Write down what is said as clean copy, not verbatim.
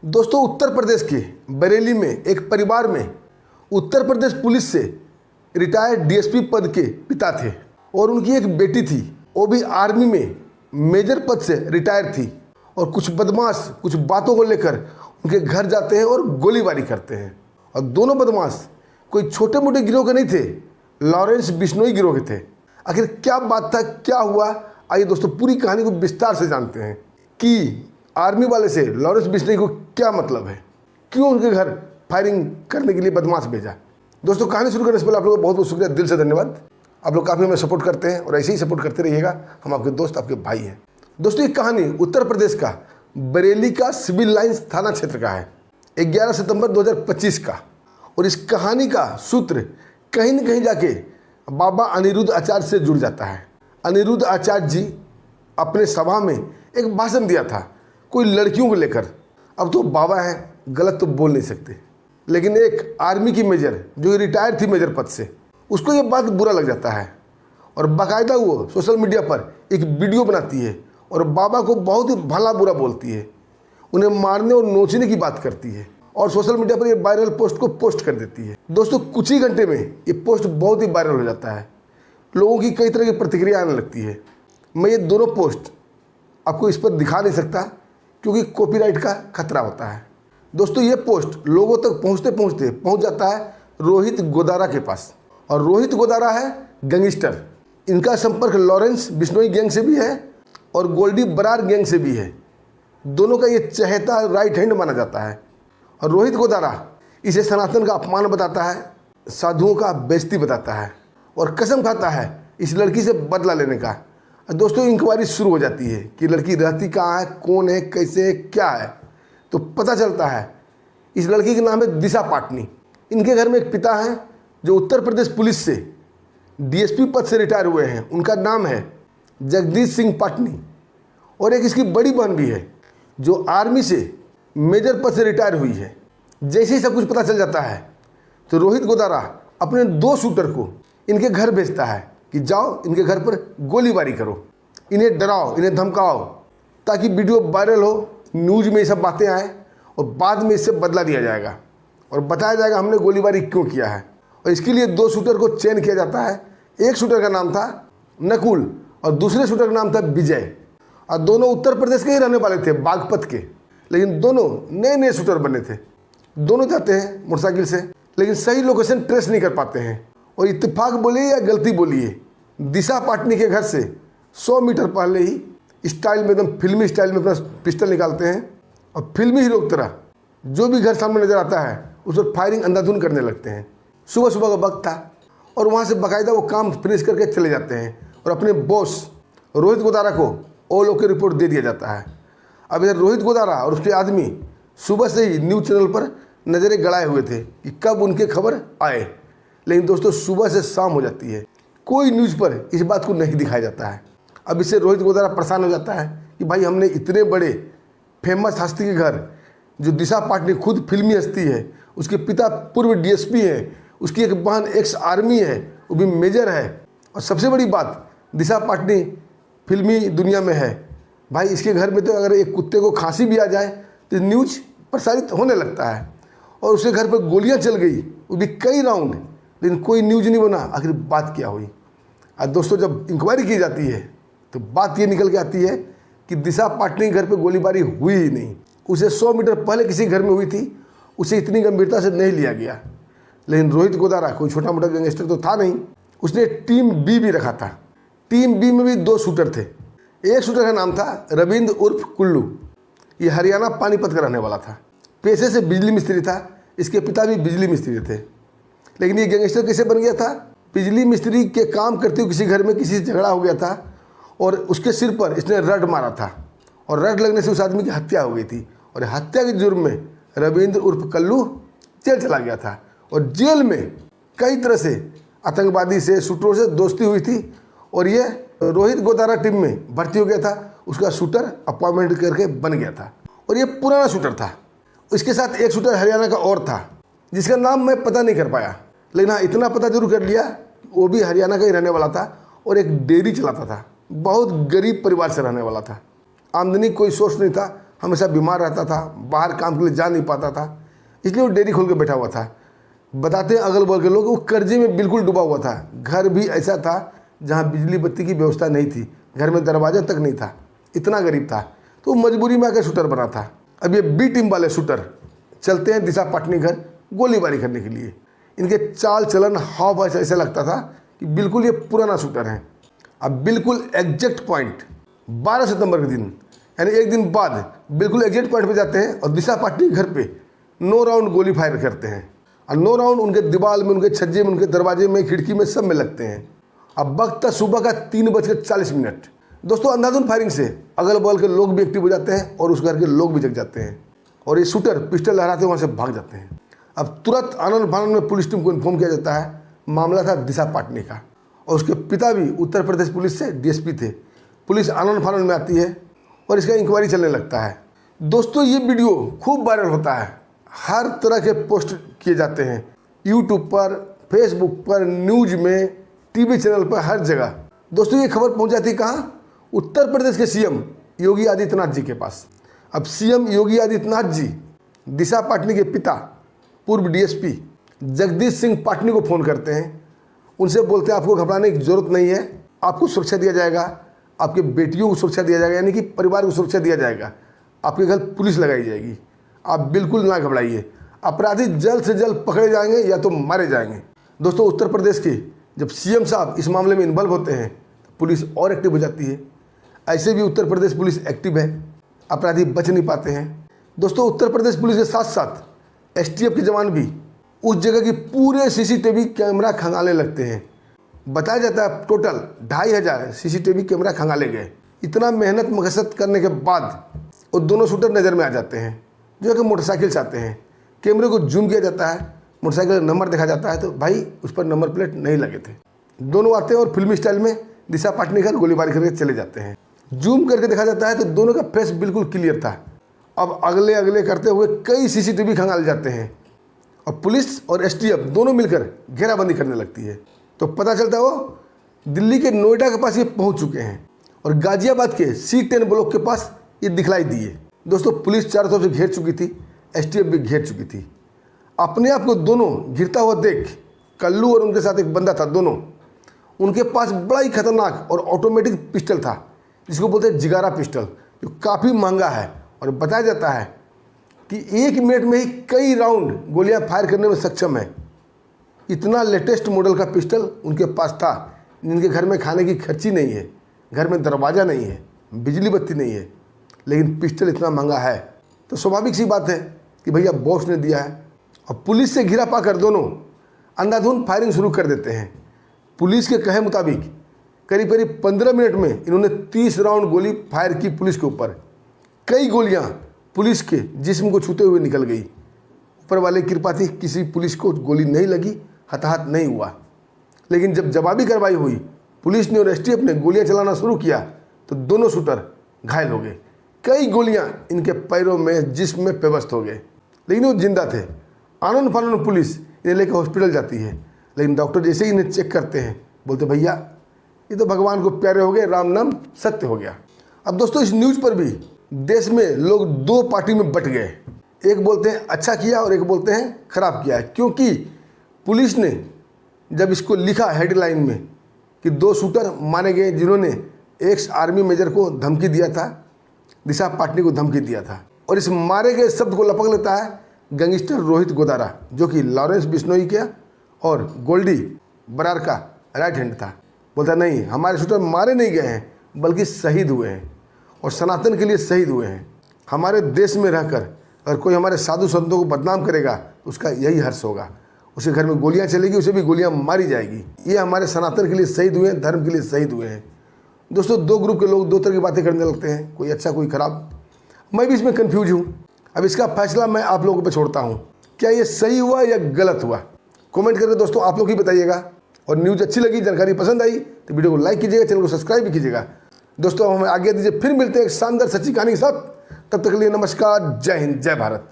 दोस्तों, उत्तर प्रदेश के बरेली में एक परिवार में उत्तर प्रदेश पुलिस से रिटायर्ड डीएसपी पद के पिता थे और उनकी एक बेटी थी। वो भी आर्मी में मेजर पद से रिटायर थी। और कुछ बदमाश कुछ बातों को लेकर उनके घर जाते हैं और गोलीबारी करते हैं। और दोनों बदमाश कोई छोटे मोटे गिरोह के नहीं थे, लॉरेंस बिश्नोई गिरोह के थे। आखिर क्या बात था, क्या हुआ, आइए दोस्तों पूरी कहानी को विस्तार से जानते हैं कि आर्मी वाले से लॉरेंस बिश्नोई को क्या मतलब है, क्यों उनके घर फायरिंग करने के लिए बदमाश भेजा। दोस्तों, कहानी शुरू करने से पहले आप लोगों का बहुत बहुत शुक्रिया, दिल से धन्यवाद। आप लोग काफ़ी हमें सपोर्ट करते हैं और ऐसे ही सपोर्ट करते रहिएगा। हम आपके दोस्त, आपके भाई हैं। दोस्तों, ये कहानी उत्तर प्रदेश का बरेली का सिविल लाइंस थाना क्षेत्र का है, 11 सितंबर 2025 का। और इस कहानी का सूत्र कहीं न कहीं जाके बाबा अनिरुद्ध आचार्य से जुड़ जाता है। अनिरुद्ध आचार्य जी अपने सभा में एक भाषण दिया था कोई लड़कियों को लेकर। अब तो बाबा हैं, गलत तो बोल नहीं सकते, लेकिन एक आर्मी की मेजर जो रिटायर थी मेजर पद से, उसको ये बात बुरा लग जाता है और बाकायदा वो सोशल मीडिया पर एक वीडियो बनाती है और बाबा को बहुत ही भला बुरा बोलती है, उन्हें मारने और नोचने की बात करती है और सोशल मीडिया पर ये वायरल पोस्ट को पोस्ट कर देती है। दोस्तों, कुछ ही घंटे में ये पोस्ट बहुत ही वायरल हो जाता है, लोगों की कई तरह की प्रतिक्रिया आने लगती है। मैं ये दोनों पोस्ट आपको इस पर दिखा नहीं सकता क्योंकि कॉपीराइट का खतरा होता है। दोस्तों, ये पोस्ट लोगों तक पहुंचते पहुंचते पहुंच जाता है रोहित गोदारा के पास। और रोहित गोदारा है गैंगस्टर। इनका संपर्क लॉरेंस बिश्नोई गैंग से भी है और गोल्डी बरार गैंग से भी है। दोनों का ये चहेता राइट हैंड माना जाता है। और रोहित गोदारा इसे सनातन का अपमान बताता है, साधुओं का बेइज्जती बताता है और कसम खाता है इस लड़की से बदला लेने का। दोस्तों, इंक्वायरी शुरू हो जाती है कि लड़की रहती कहाँ है, कौन है, कैसे है, क्या है। तो पता चलता है इस लड़की का नाम है दिशा पाटनी। इनके घर में एक पिता हैं जो उत्तर प्रदेश पुलिस से डीएसपी पद से रिटायर हुए हैं, उनका नाम है जगदीश सिंह पाटनी। और एक इसकी बड़ी बहन भी है जो आर्मी से मेजर पद से रिटायर हुई है। जैसे ही सब कुछ पता चल जाता है तो रोहित गोदारा अपने 2 शूटर को इनके घर भेजता है कि जाओ इनके घर पर गोलीबारी करो, इन्हें डराओ, इन्हें धमकाओ, ताकि वीडियो वायरल हो, न्यूज़ में ये सब बातें आए और बाद में इससे बदला लिया जाएगा और बताया जाएगा हमने गोलीबारी क्यों किया है। और इसके लिए 2 शूटर को चयन किया जाता है। एक शूटर का नाम था नकुल और दूसरे शूटर का नाम था विजय। और दोनों उत्तर प्रदेश के ही रहने वाले थे, बागपत के, लेकिन दोनों नए नए शूटर बने थे। दोनों जाते हैं मोटरसाइकिल से, लेकिन सही लोकेशन ट्रेस नहीं कर पाते हैं। और इत्तेफाक बोलिए या गलती बोलिए, दिशा पाटनी के घर से 100 मीटर पहले ही स्टाइल में, एकदम फिल्मी स्टाइल में अपना पिस्टल निकालते हैं और फिल्मी हीरो की तरह जो भी घर सामने नजर आता है उस पर फायरिंग अंधाधुंध करने लगते हैं। सुबह सुबह का वक्त था और वहाँ से बाकायदा वो काम फिनिश करके चले जाते हैं और अपने बॉस रोहित गोदारा को ऑल ओके रिपोर्ट दे दिया जाता है। अब इधर रोहित गोदारा और उसके आदमी सुबह से ही न्यूज़ चैनल पर नज़रें गड़ाए हुए थे कि कब उनके खबर आए। लेकिन दोस्तों, सुबह से शाम हो जाती है, कोई न्यूज़ पर इस बात को नहीं दिखाया जाता है। अब इससे रोहित गोदारा परेशान हो जाता है कि भाई हमने इतने बड़े फेमस हस्ती के घर, जो दिशा पाटनी खुद फिल्मी हस्ती है, उसके पिता पूर्व डीएसपी हैं, उसकी एक बहन एक्स आर्मी है, वो भी मेजर है, और सबसे बड़ी बात दिशा पाटनी फिल्मी दुनिया में है। भाई इसके घर में तो अगर एक कुत्ते को खांसी भी आ जाए तो न्यूज़ प्रसारित होने लगता है। और उसके घर पर गोलियां चल गई, वो भी कई राउंड, लेकिन कोई न्यूज़ नहीं बना। आखिर बात क्या हुई? आज दोस्तों, जब इंक्वायरी की जाती है तो बात ये निकल के आती है कि दिशा पाटनी के घर पे गोलीबारी हुई ही नहीं। उसे 100 मीटर पहले किसी घर में हुई थी, उसे इतनी गंभीरता से नहीं लिया गया। लेकिन रोहित गोदारा कोई छोटा मोटा गैंगस्टर तो था नहीं, उसने टीम बी भी रखा था। टीम बी में भी 2 शूटर थे। एक शूटर का नाम था रविंद्र उर्फ कुल्लू। ये हरियाणा पानीपत का रहने वाला था, पेशे से बिजली मिस्त्री था, इसके पिता भी बिजली मिस्त्री थे। लेकिन ये गैंगस्टर कैसे बन गया था? बिजली मिस्त्री के काम करते हुए किसी घर में किसी से झगड़ा हो गया था और उसके सिर पर इसने रड मारा था और रड लगने से उस आदमी की हत्या हो गई थी। और हत्या के जुर्म में रविंद्र उर्फ कल्लू जेल चला गया था। और जेल में कई तरह से आतंकवादी से, शूटरों से दोस्ती हुई थी और ये रोहित गोदारा टीम में भर्ती हो गया था। उसका शूटर अपॉइंटमेंट करके बन गया था और ये पुराना शूटर था। इसके साथ एक शूटर हरियाणा का और था जिसका नाम मैं पता नहीं कर पाया, लेकिन हाँ इतना पता जरूर कर लिया, वो भी हरियाणा का ही रहने वाला था और एक डेयरी चलाता था। बहुत गरीब परिवार से रहने वाला था, आमदनी कोई सोर्स नहीं था, हमेशा बीमार रहता था, बाहर काम के लिए जा नहीं पाता था, इसलिए वो डेयरी खोल के बैठा हुआ था। बताते हैं अगल बगल के लोग वो कर्जे में बिल्कुल डूबा हुआ था। घर भी ऐसा था जहाँ बिजली बत्ती की व्यवस्था नहीं थी, घर में दरवाजा तक नहीं था, इतना गरीब था। तो मजबूरी में आकर शूटर बना था। अब ये बी टीम वाले शूटर चलते हैं दिशा पाटनी घर गोलीबारी करने के लिए। इनके चाल चलन हाव भाव ऐसा लगता था कि बिल्कुल ये पुराना शूटर है। अब बिल्कुल एग्जैक्ट पॉइंट 12 सितंबर के दिन, यानी एक दिन बाद बिल्कुल एग्जैक्ट पॉइंट पे जाते हैं और दिशा पाटनी घर पे 9 राउंड गोली फायर करते हैं। और 9 राउंड उनके दीवार में, उनके छज्जे में, उनके दरवाजे में, खिड़की में, सब में लगते हैं। अब वक्त था सुबह का 3:40। दोस्तों अंधाधुंध फायरिंग से अगल बगल के लोग भी एक्टिव हो जाते हैं और उस घर के लोग भी जग जाते हैं और ये शूटर पिस्टल लहराते वहाँ से भाग जाते हैं। अब तुरंत आनंद फानंद में पुलिस टीम को इन्फॉर्म किया जाता है। मामला था दिशा पाटनी का और उसके पिता भी उत्तर प्रदेश पुलिस से डीएसपी थे। पुलिस आनंद फानंद में आती है और इसका इंक्वायरी चलने लगता है। दोस्तों ये वीडियो खूब वायरल होता है, हर तरह के पोस्ट किए जाते हैं, यूट्यूब पर, फेसबुक पर, न्यूज में, टीवी चैनल पर, हर जगह। दोस्तों ये खबर पहुंच जाती है कहाँ? उत्तर प्रदेश के सीएम योगी आदित्यनाथ जी के पास। अब सीएम योगी आदित्यनाथ जी दिशा पाटनी के पिता पूर्व डीएसपी जगदीश सिंह पाटनी को फ़ोन करते हैं। उनसे बोलते हैं आपको घबराने की ज़रूरत नहीं है, आपको सुरक्षा दिया जाएगा, आपके बेटियों को सुरक्षा दिया जाएगा, यानी कि परिवार को सुरक्षा दिया जाएगा, आपके घर पुलिस लगाई जाएगी, आप बिल्कुल ना घबराइए, अपराधी जल्द से जल्द पकड़े जाएंगे या तो मारे जाएंगे। दोस्तों उत्तर प्रदेश के जब सीएम साहब इस मामले में इन्वॉल्व होते हैं तो पुलिस और एक्टिव हो जाती है। ऐसे भी उत्तर प्रदेश पुलिस एक्टिव है, अपराधी बच नहीं पाते हैं। दोस्तों उत्तर प्रदेश पुलिस के साथ साथ एसटीएफ के जवान भी उस जगह की पूरे सीसीटीवी कैमरा खंगालने लगते हैं। बताया जाता है टोटल 2500 सीसीटीवी कैमरा खंगाले गए। इतना मेहनत मकसद करने के बाद वो दोनों शूटर नज़र में आ जाते हैं, जो कि मोटरसाइकिल से आते हैं। कैमरे को जूम किया जाता है, मोटरसाइकिल का नंबर देखा जाता है तो भाई उस पर नंबर प्लेट नहीं लगे थे। दोनों आते हैं और फिल्मी स्टाइल में दिशा पाटनी घर गोलीबारी करके चले जाते हैं। जूम करके देखा जाता है तो दोनों का फेस बिल्कुल क्लियर था। अब अगले अगले करते हुए कई सीसीटीवी खंगाल जाते हैं और पुलिस और एसटीएफ दोनों मिलकर घेराबंदी करने लगती है। तो पता चलता है वो दिल्ली के नोएडा के पास ये पहुंच चुके हैं और गाजियाबाद के C10 ब्लॉक के पास ये दिखलाई दिए। दोस्तों पुलिस चारों तरफ से घेर चुकी थी, एसटीएफ भी घेर चुकी थी। अपने आप को दोनों घिरता हुआ देख कल्लू और उनके साथ एक बंदा था, दोनों उनके पास बड़ा ही खतरनाक और ऑटोमेटिक पिस्टल था जिसको बोलते हैं जिगारा पिस्टल, जो काफ़ी महंगा है और बताया जाता है कि 1 मिनट में ही कई राउंड गोलियां फायर करने में सक्षम है। इतना लेटेस्ट मॉडल का पिस्टल उनके पास था। जिनके घर में खाने की खर्ची नहीं है, घर में दरवाज़ा नहीं है, बिजली बत्ती नहीं है, लेकिन पिस्टल इतना महंगा है तो स्वाभाविक सी बात है कि भैया बॉस ने दिया है। और पुलिस से घिरा पाकर दोनों अंधाधुंध फायरिंग शुरू कर देते हैं। पुलिस के कहे मुताबिक करीब करीब 15 मिनट में इन्होंने 30 राउंड गोली फायर की पुलिस के ऊपर। कई गोलियां पुलिस के जिस्म को छूते हुए निकल गई। ऊपर वाले की कृपा थी, किसी पुलिस को गोली नहीं लगी, हताहत नहीं हुआ। लेकिन जब जवाबी कार्रवाई हुई, पुलिस ने और एसटीएफ ने गोलियां चलाना शुरू किया तो दोनों शूटर घायल हो गए। कई गोलियां इनके पैरों में, जिस्म में पेवस्त हो गए, लेकिन वो जिंदा थे। आनंद फानंद पुलिस इन्हें लेकर हॉस्पिटल जाती है, लेकिन डॉक्टर जैसे ही इन्हें चेक करते हैं बोलते भैया ये तो भगवान को प्यारे हो गए, राम नाम सत्य हो गया। अब दोस्तों इस न्यूज़ पर भी देश में लोग 2 पार्टी में बट गए। एक बोलते हैं अच्छा किया और एक बोलते हैं खराब किया, क्योंकि पुलिस ने जब इसको लिखा हेडलाइन में कि 2 शूटर मारे गए जिन्होंने एक्स आर्मी मेजर को धमकी दिया था, दिशा पाटनी को धमकी दिया था, और इस मारे गए शब्द को लपक लेता है गैंगस्टर रोहित गोदारा, जो कि लॉरेंस बिश्नोई का और गोल्डी बरार का राइट हैंड था। बोलता नहीं, हमारे शूटर मारे नहीं गए हैं बल्कि शहीद हुए हैं और सनातन के लिए शहीद हुए हैं। हमारे देश में रहकर अगर कोई हमारे साधु संतों को बदनाम करेगा तो उसका यही हर्ष होगा। उसके घर में गोलियां चलेगी, उसे भी गोलियां मारी जाएगी। ये हमारे सनातन के लिए शहीद हुए हैं, धर्म के लिए शहीद हुए हैं। दोस्तों 2 ग्रुप के लोग 2 तरह की बातें करने लगते हैं, कोई अच्छा कोई खराब। मैं भी इसमें कन्फ्यूज हूँ। अब इसका फैसला मैं आप लोगों पर छोड़ता हूँ, क्या ये सही हुआ या गलत हुआ? कमेंट करके दोस्तों आप लोग ही बताइएगा। और न्यूज़ अच्छी लगी, जानकारी पसंद आई तो वीडियो को लाइक कीजिएगा, चैनल को सब्सक्राइब भी कीजिएगा। दोस्तों हमें आगे दीजिए, फिर मिलते हैं एक शानदार सच्ची कहानी के साथ। तब तक के लिए नमस्कार, जय हिंद, जय भारत।